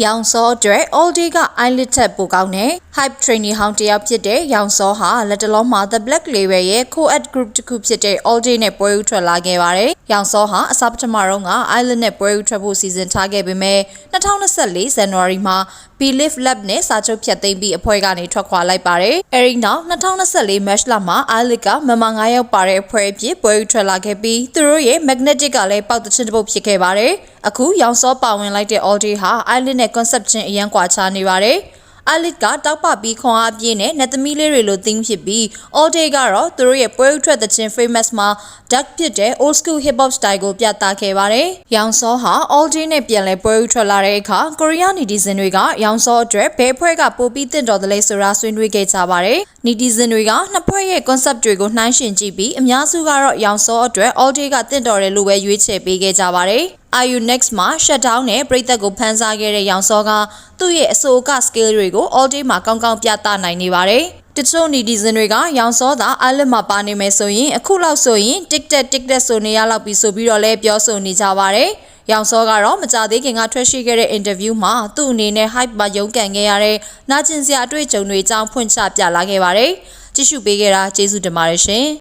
ရောင်စောအတွက် all day က eyelid ထက်ပိုကောင်းတဲ့ hype trainee ဟောင်းတစ်ယောက်ဖြစ်တဲ့ရောင်စောဟာလက်တလုံးမှာ The Black Label ရဲ့ co-ed group တစ်ခုဖြစ်တဲ့ all day နဲ့ပွဲဥထွက်လာခဲ့ပါတယ်။ရောင်စောဟာအစပထမတော့က eyelid နဲ့ပွဲဥထွက်ဖို့စီစဉ်ထားခဲ့ပေမဲ့2024 January မှာ Believe Lab နဲ့စာချုပ်ဖြတ်သိမ်းပြီးအဖွဲ့ကနေထွက်ခွာလိုက်ပါတယ်။အဲဒီနောက်2024 March လမှာ eyelid ကမမ9ယောက်ပါတဲ့အဖွဲ့အဖြစ်ပွဲဥထွက်လာခဲ့ပြီးသူတို့ရဲ့ magnetic ကလည်းပေါက်တချင်တစ်ပုတ်ဖြစ်ခဲ့ပါတယ်။အခုရောင်စောပါဝင်လိုက်တဲ့ all day ဟာ eyelid နဲ့ concept ချင်းအရန်ကွာခြားနေပါတယ်။ eyelid ကတောက်ပပြီးခွန်အားပြင်းနဲ့နတ်သမီးလေးတွေလို theme ဖြစ်ပြီး all day ကတော့သူတို့ရဲ့ပွဲဥထွက်တဲ့ချင်း famous မှာ dark ဖြစ်တဲ့ old school hip hop style ကိုပြသခဲ့ပါတယ်။ရောင်စောဟာ all day နဲ့ပြန်လဲပွဲဥထွက်လာတဲ့အခါ Korean netizen တွေကရောင်စောအတွက်ဘယ်ဖွဲ့ကပိုပြီးတင့်တော်တယ်လဲဆိုတာဆွေးနွေးခဲ့ကြပါတယ်။ netizen တွေကနှစ်ဖွဲ့ရဲ့ concept တွေကိုနှိုင်းယှဉ်ကြည့်ပြီးအများစုကတော့ရောင်စောအတွက် all day ကတင့်တော်တယ်လို့ပဲရွေးချယ်ပေးခဲ့ကြပါတယ်။ IU Next မှာ shutdown နဲ့ပြည်သက်ကိုဖန်ဆားခဲ့တဲ့ရောင်စောကသူ့ရဲ့အဆိုအက skill တွေကို all day မှာကောင်းကောင်းပြသနိုင်နေပါတယ်။တချို့ netizen တွေကရောင်စောသာ eyelid မှာပါနေမယ်ဆိုရင်အခုလောက်ဆိုရင် TikTok ဆိုနေရလောက်ပြီဆိုပြီးတော့လည်းပြောဆိုနေကြပါတယ်။ရောင်စောကတော့မကြသေးခင်ကထွက်ရှိခဲ့တဲ့ interview မှာသူ့အနေနဲ့ hype မှာရုန်းကန်ခဲ့ရတဲ့နာကျင်စရာအတွေ့အကြုံတွေအကြောင်းဖွင့်ချပြလာခဲ့ပါတယ်။ကြည့်ရှုပေးခဲ့တာကျေးဇူးတင်ပါတယ်ရှင်။